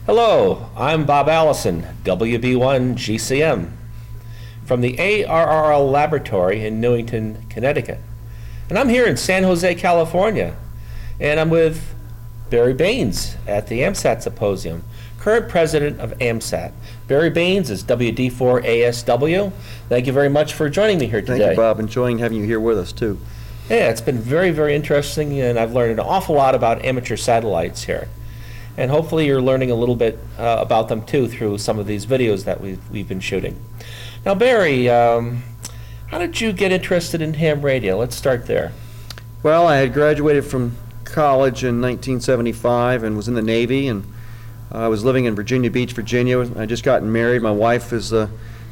Hello, I'm Bob Allison, WB1 GCM, from the ARRL Laboratory in Newington, Connecticut. And I'm here in San Jose, California, and I'm with Barry Baines at the AMSAT Symposium, current president of AMSAT. Barry Baines is WD4ASW. Thank you very much for joining me here today. Thank you, Bob. Enjoying having you here with us, too. Yeah, it's been very, very interesting, and I've learned an awful lot about amateur satellites here. And hopefully you're learning a little bit about them, too, through some of these videos that we've been shooting. Now, Barry, how did you get interested in ham radio? Let's start there. Well, I had graduated from college in 1975 and was in the Navy, and I was living in Virginia Beach, Virginia. I just gotten married. My wife is the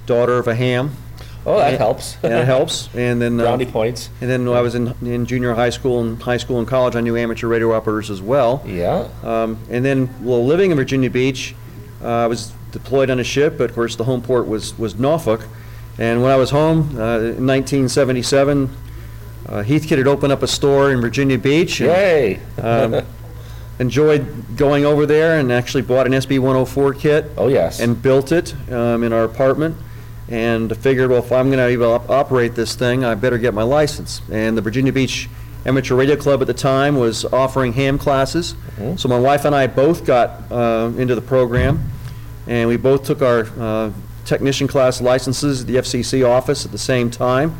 daughter of a ham. Oh, that helps. That helps. And then brownie points. And then when I was in junior high school and college, I knew amateur radio operators as well. Yeah. And then, well, living in Virginia Beach, I was deployed on a ship, but of course the home port was Norfolk. And when I was home in 1977, Heathkit had opened up a store in Virginia Beach. Yay! Enjoyed going over there and actually bought an SB-104 kit. Oh, yes. And built it in our apartment. And figured, well, if I'm going to operate this thing, I better get my license. And the Virginia Beach Amateur Radio Club at the time was offering ham classes. Mm-hmm. So my wife and I both got into the program, and we both took our technician class licenses at the FCC office at the same time.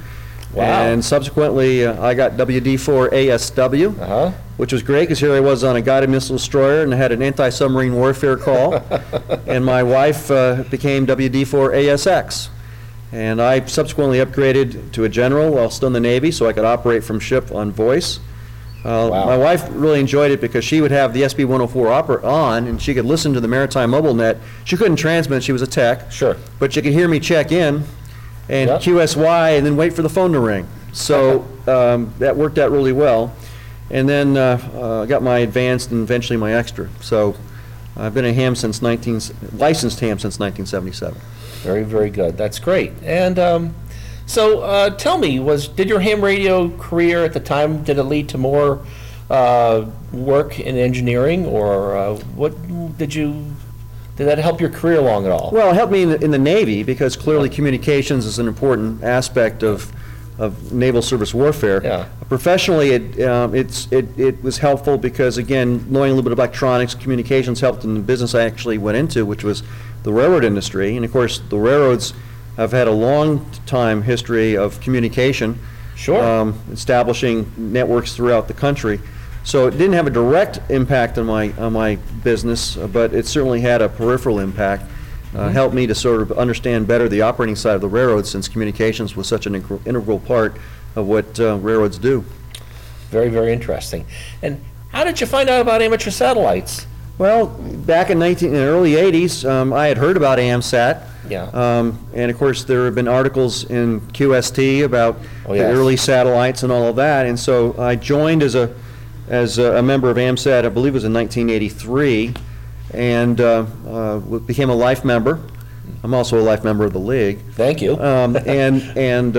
Wow. And subsequently, I got WD4ASW, which was great because here I was on a guided missile destroyer and I had an anti-submarine warfare call. And my wife became WD4ASX. And I subsequently upgraded to a general while still in the Navy so I could operate from ship on voice. Wow. My wife really enjoyed it because she would have the SB-104 on and she could listen to the Maritime Mobile Net. She couldn't transmit, she was a tech. Sure. But she could hear me check in and QSY and then wait for the phone to ring. So that worked out really well. And then I got my advanced and eventually my extra. So I've been a ham since licensed ham since 1977. Very, very good. That's great. And so tell me, did your ham radio career at the time, did it lead to more work in engineering, or did that help your career along at all? Well, it helped me in the Navy because clearly communications is an important aspect of naval service warfare. Yeah. Professionally, it was helpful because, again, knowing a little bit of electronics, communications helped in the business I actually went into, which was the railroad industry. And of course, the railroads have had a long time history of communication, establishing networks throughout the country. So it didn't have a direct impact on my business, but it certainly had a peripheral impact. Helped me to sort of understand better the operating side of the railroad, since communications was such an integral part of what railroads do. Very, very interesting. And how did you find out about amateur satellites? Well, back in the early 80s, I had heard about AMSAT. Yeah. And of course, there have been articles in QST about the early satellites and all of that. And so I joined as a member of AMSAT, I believe it was in 1983, and became a life member. I'm also a life member of the league. Thank you. And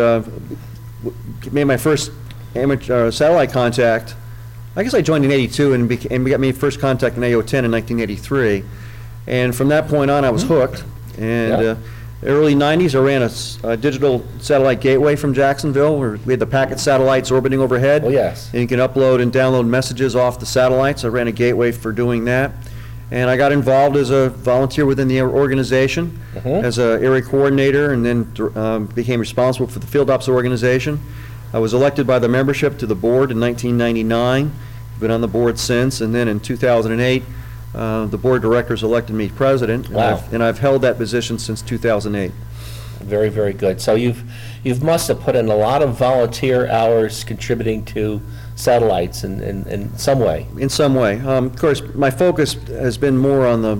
made my first amateur satellite contact. I guess I joined in '82 and got my first contact in AO10 in 1983. And from that point on, I was hooked. And early '90s, I ran a digital satellite gateway from Jacksonville, where we had the packet satellites orbiting overhead. Oh, yes. And you can upload and download messages off the satellites. I ran a gateway for doing that. And I got involved as a volunteer within the organization, as an area coordinator, and then became responsible for the field ops organization. I was elected by the membership to the board in 1999. Been on the board since, and then in 2008, the board of directors elected me president. Wow. And I've held that position since 2008. Very, very good. So you must have put in a lot of volunteer hours contributing to satellites in some way. In some way. Of course, my focus has been more on the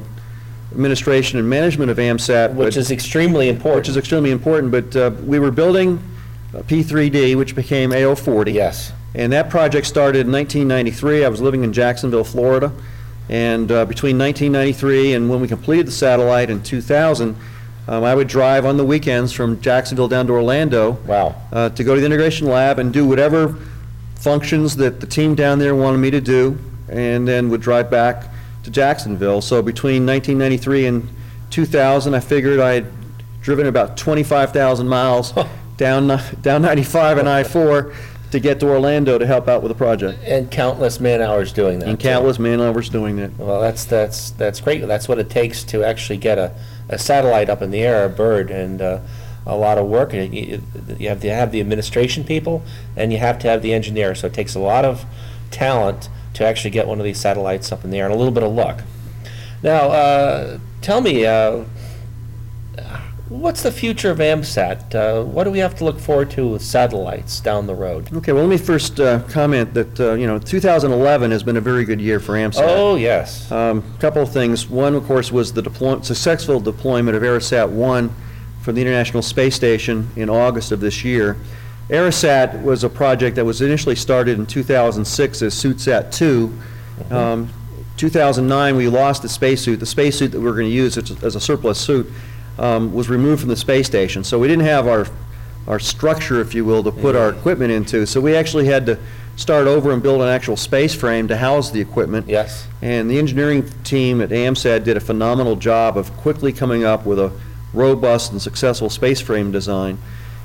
administration and management of AMSAT. Which is extremely important. But we were building P3D, which became AO40. Yes. And that project started in 1993. I was living in Jacksonville, Florida. And between 1993 and when we completed the satellite in 2000, I would drive on the weekends from Jacksonville down to Orlando. Wow. To go to the integration lab and do whatever functions that the team down there wanted me to do, and then would drive back to Jacksonville. So between 1993 and 2000, I figured I had driven about 25,000 miles down 95 and I-4 to get to Orlando to help out with the project. And countless man-hours doing that. And countless man-hours doing that. Well, that's great. That's what it takes to actually get a satellite up in the air, a bird, and a lot of work. You have to have the administration people, and you have to have the engineer. So it takes a lot of talent to actually get one of these satellites up in the air, and a little bit of luck. Now, tell me, what's the future of AMSAT? What do we have to look forward to with satellites down the road? Okay, well, let me first comment that 2011 has been a very good year for AMSAT. Oh, yes. Couple of things. One, of course, was the successful deployment of ARRSAT-1 from the International Space Station in August of this year. ARRSAT was a project that was initially started in 2006 as SuitSat-2. 2009, we lost the spacesuit. The spacesuit that we were going to use as a surplus suit was removed from the space station. So we didn't have our structure, if you will, to put our equipment into. So we actually had to start over and build an actual space frame to house the equipment. Yes. And the engineering team at AMSAT did a phenomenal job of quickly coming up with a robust and successful space frame design.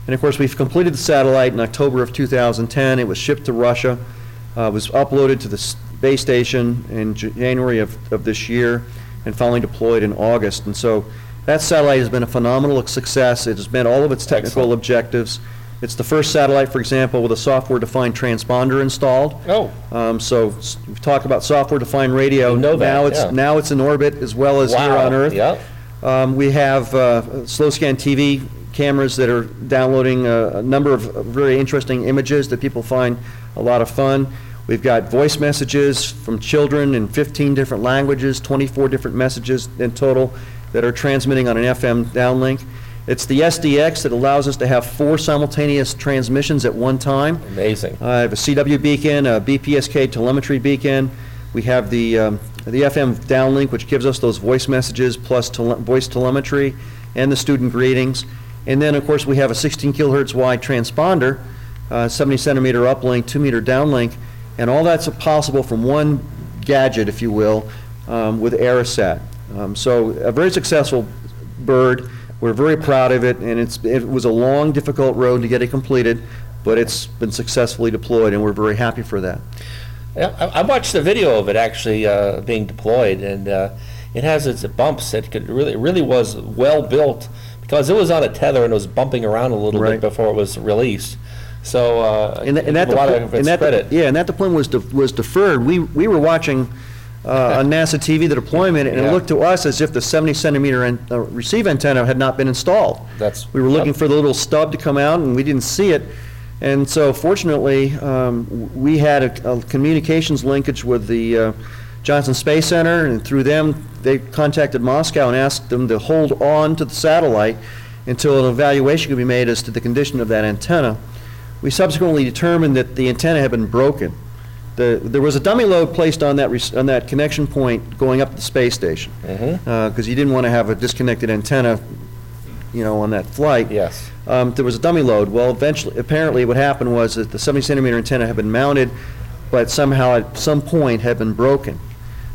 And of course, we've completed the satellite in October of 2010. It was shipped to Russia, was uploaded to the space station in January of this year, and finally deployed in August. And so that satellite has been a phenomenal success. It has met all of its technical objectives. It's the first satellite, for example, with a software-defined transponder installed. Oh. So we talk about software-defined radio. You know that, now it's in orbit as well as here on Earth. Yeah. We have slow scan TV cameras that are downloading a number of very interesting images that people find a lot of fun. We've got voice messages from children in 15 different languages, 24 different messages in total that are transmitting on an FM downlink. It's the SDX that allows us to have 4 simultaneous transmissions at one time. Amazing. I have a CW beacon, a BPSK telemetry beacon. We have the FM downlink, which gives us those voice messages plus voice telemetry and the student greetings. And then, of course, we have a 16 kilohertz wide transponder, 70 centimeter uplink, 2 meter downlink, and all that's possible from one gadget, if you will, with ARRSAT. So a very successful bird. We're very proud of it, and it was a long, difficult road to get it completed, but it's been successfully deployed, and we're very happy for that. Yeah, I watched the video of it actually being deployed, and it has its bumps. It really was well built because it was on a tether and it was bumping around a little bit before it was released. So and that deployment was deferred. We were watching on NASA TV the deployment, and it looked to us as if the 70 centimeter receive antenna had not been installed. We were looking for the little stub to come out, and we didn't see it. And so fortunately, we had a communications linkage with the Johnson Space Center, and through them, they contacted Moscow and asked them to hold on to the satellite until an evaluation could be made as to the condition of that antenna. We subsequently determined that the antenna had been broken. There was a dummy load placed on that connection point going up to the space station, because you didn't want to have a disconnected antenna, on that flight. Yes. There was a dummy load. Well, apparently what happened was that the 70 centimeter antenna had been mounted, but somehow at some point had been broken.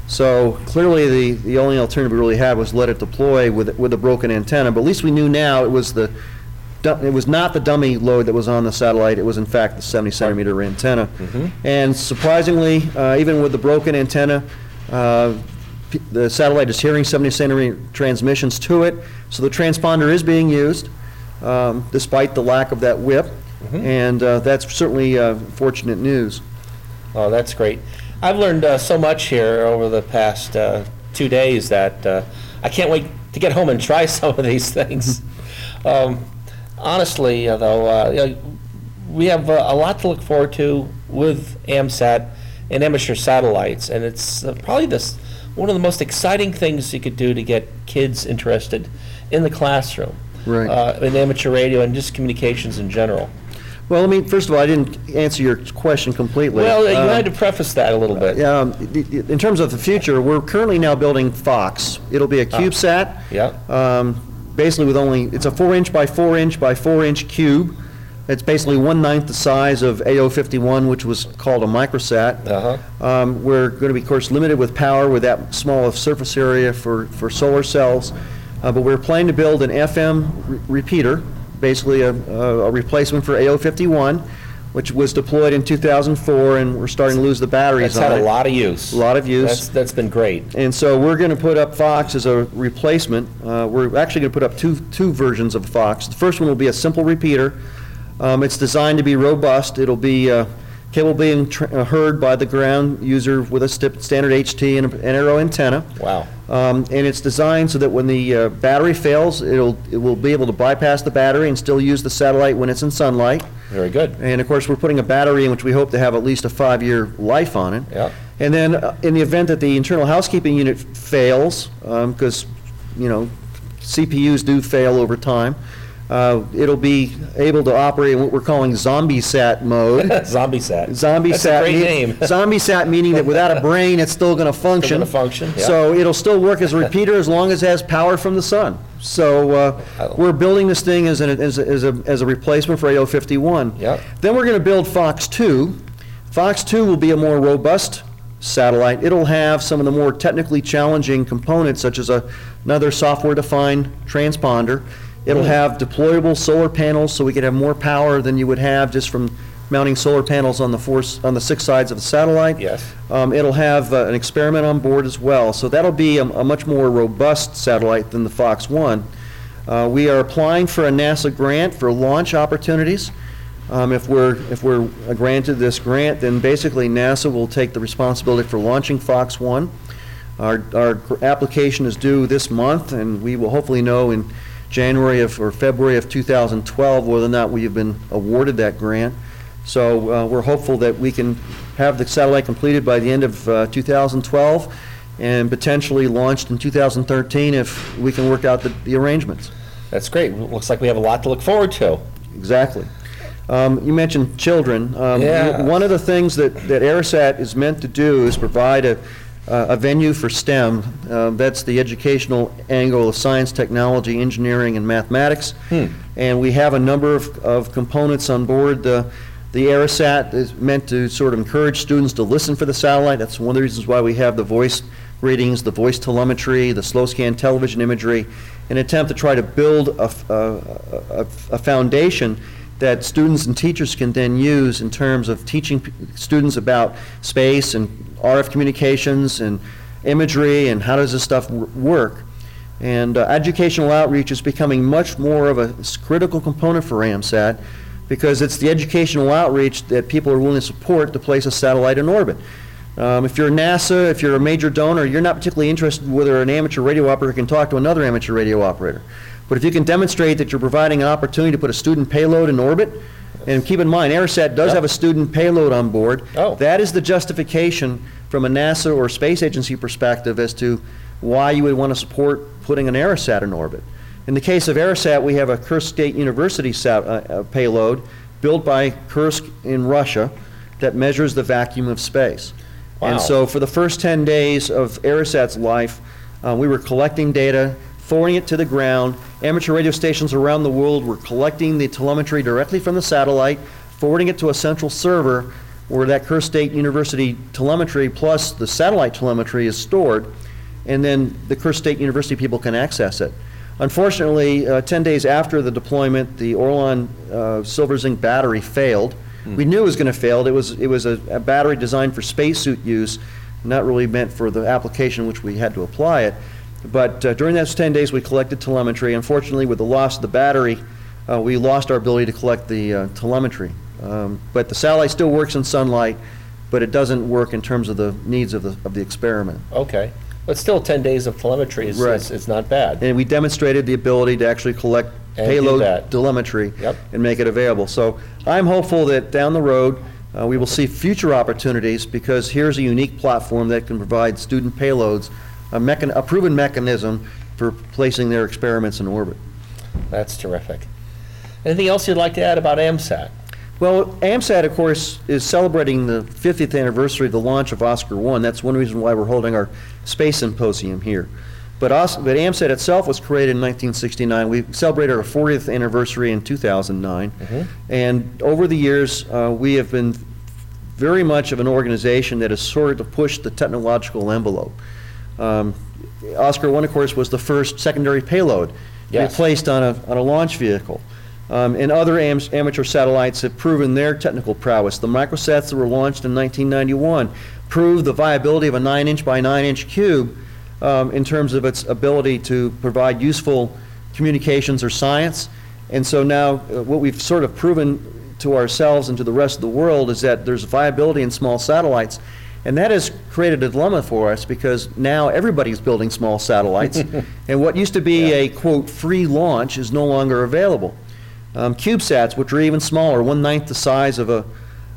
So clearly the only alternative we really had was let it deploy with a broken antenna, but at least we knew now it was not the dummy load that was on the satellite. It was in fact the 70 centimeter antenna. And surprisingly, even with the broken antenna, the satellite is hearing 70 centimeter transmissions to it, so the transponder is being used despite the lack of that whip, and that's certainly fortunate news. Oh, that's great. I've learned so much here over the past 2 days that I can't wait to get home and try some of these things. Honestly, though, we have a lot to look forward to with AMSAT and amateur satellites, and it's probably one of the most exciting things you could do to get kids interested in the classroom, in amateur radio and just communications in general. Well, first of all, I didn't answer your question completely. Well, you had to preface that a little bit. In terms of the future, we're currently now building Fox. It'll be a CubeSat. Yeah. Basically with it's a 4-inch by 4-inch by 4-inch cube. It's basically 1/9 the size of AO51, which was called a microsat. We're going to be, of course, limited with power with that small of surface area for solar cells. But we're planning to build an FM repeater, basically a replacement for AO51, which was deployed in 2004, and we're starting to lose the batteries on it. That's had a lot of use. A lot of use. That's been great. And so we're going to put up Fox as a replacement. We're actually going to put up two versions of Fox. The first one will be a simple repeater. It's designed to be robust. It'll be capable of being heard by the ground user with a standard HT and an arrow antenna. Wow. And it's designed so that when the battery fails, it will be able to bypass the battery and still use the satellite when it's in sunlight. Very good. And of course, we're putting a battery in which we hope to have at least a 5-year life on it. Yeah. And then in the event that the internal housekeeping unit fails, because CPUs do fail over time, it'll be able to operate in what we're calling zombie sat mode. Zombie sat. Zombie That's sat. a great name. Zombie sat meaning that without a brain, it's still going to function. Still going to function. Yeah. So it'll still work as a repeater as long as it has power from the sun. So we're building this thing as a replacement for AO51. Yep. Then we're going to build Fox 2. Fox 2 will be a more robust satellite. It'll have some of the more technically challenging components, such as another software-defined transponder. It'll have deployable solar panels, so we could have more power than you would have just from mounting solar panels on the 6 sides of the satellite. Yes. It'll have an experiment on board as well, so that'll be a much more robust satellite than the Fox 1. We are applying for a NASA grant for launch opportunities. If we're granted this grant, then basically NASA will take the responsibility for launching Fox 1. Our application is due this month, and we will hopefully know in January or February of 2012 whether or not we have been awarded that grant. So we're hopeful that we can have the satellite completed by the end of 2012 and potentially launched in 2013 if we can work out the arrangements. That's great. Looks like we have a lot to look forward to. Exactly. You mentioned children. Yeah. One of the things that ARRSAT is meant to do is provide a venue for STEM. That's the educational angle of science, technology, engineering, and mathematics. And we have a number of components on board. The ARRSAT is meant to sort of encourage students to listen for the satellite. That's one of the reasons why we have the voice readings, the voice telemetry, the slow scan television imagery, in an attempt to try to build a foundation that students and teachers can then use in terms of teaching students about space and RF communications and imagery and how does this stuff work. And educational outreach is becoming much more of a critical component for AMSAT because it's the educational outreach that people are willing to support to place a satellite in orbit. If you're NASA, if you're a major donor, you're not particularly interested in whether an amateur radio operator can talk to another amateur radio operator. But if you can demonstrate that you're providing an opportunity to put a student payload in orbit, and keep in mind, ARRSAT does have a student payload on board. Oh. That is the justification from a NASA or space agency perspective as to why you would want to support putting an ARRSAT in orbit. In the case of ARRSAT, we have a Kursk State University payload built by Kursk in Russia that measures the vacuum of space. Wow. And so for the first 10 days of ARRSAT's life, we were collecting data, forwarding it to the ground. Amateur radio stations around the world were collecting the telemetry directly from the satellite, forwarding it to a central server where that Kursk State University telemetry plus the satellite telemetry is stored, and then the Kursk State University people can access it. Unfortunately, 10 days after the deployment, the Orlan silver zinc battery failed. We knew it was going to fail. It was a battery designed for spacesuit use, not really meant for the application which we had to apply it. But during those 10 days, we collected telemetry. Unfortunately, with the loss of the battery, we lost our ability to collect the telemetry. But the satellite still works in sunlight, but it doesn't work in terms of the needs of the experiment. Okay. But still 10 days of telemetry is Right. it's not bad. And we demonstrated the ability to actually collect And do payload that. telemetry Yep. and make it available. So I'm hopeful that down the road, we will see future opportunities because here's a unique platform that can provide student payloads, a proven mechanism for placing their experiments in orbit. That's terrific. Anything else you'd like to add about AMSAT? Well, AMSAT, of course, is celebrating the 50th anniversary of the launch of Oscar 1. That's one reason why we're holding our space symposium here. But AMSAT itself was created in 1969. We celebrated our 40th anniversary in 2009. And over the years, we have been very much of an organization that has sort of pushed the technological envelope. Oscar 1, of course, was the first secondary payload to be placed on a launch vehicle. And other amateur satellites have proven their technical prowess. The microsats that were launched in 1991 proved the viability of a 9-inch by 9-inch cube in terms of its ability to provide useful communications or science. And so now what we've sort of proven to ourselves and to the rest of the world is that there's viability in small satellites. And that has created a dilemma for us because now everybody's building small satellites. And what used to be a, quote, free launch is no longer available. CubeSats, which are even smaller, 1/9 the size of a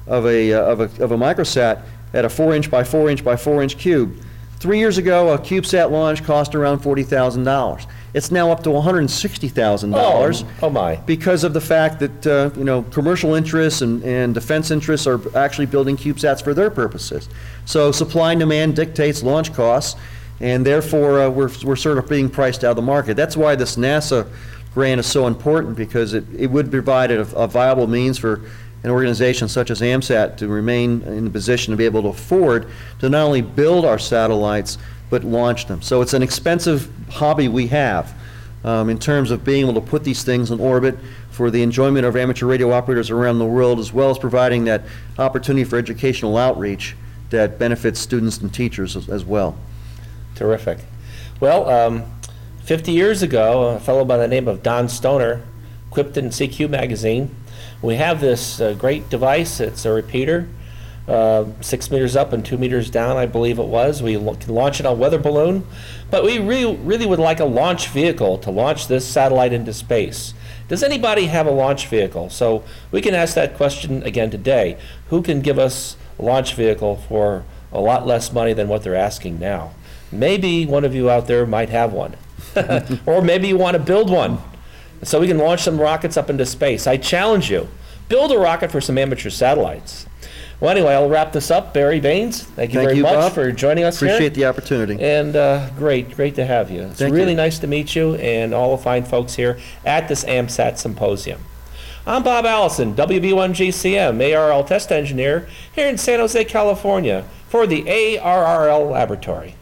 microsat at a 4-inch by 4-inch by 4-inch cube. 3 years ago, a CubeSat launch cost around $40,000. It's now up to $160,000. Oh my! Because of the fact that commercial interests and defense interests are actually building CubeSats for their purposes. So supply and demand dictates launch costs, and therefore we're sort of being priced out of the market. That's why this NASA grant is so important, because it would provide a viable means for an organization such as AMSAT to remain in the position to be able to afford to not only build our satellites but launch them. So it's an expensive hobby we have in terms of being able to put these things in orbit for the enjoyment of amateur radio operators around the world, as well as providing that opportunity for educational outreach that benefits students and teachers as well. Terrific. Well, 50 years ago, a fellow by the name of Don Stoner quipped in CQ magazine, we have this great device. It's a repeater, 6 meters up and 2 meters down, I believe it was. We can launch it on weather balloon, but we really would like a launch vehicle to launch this satellite into space. Does anybody have a launch vehicle? So we can ask that question again today. Who can give us a launch vehicle for a lot less money than what they're asking now? Maybe one of you out there might have one. Or maybe you want to build one so we can launch some rockets up into space. I challenge you. Build a rocket for some amateur satellites. Well, anyway, I'll wrap this up. Barry Baines, thank you very much, Bob, for joining us here. Appreciate the opportunity. And great to have you. It's really nice to meet you and all the fine folks here at this AMSAT Symposium. I'm Bob Allison, WB1GCM, ARRL test engineer here in San Jose, California for the ARRL Laboratory.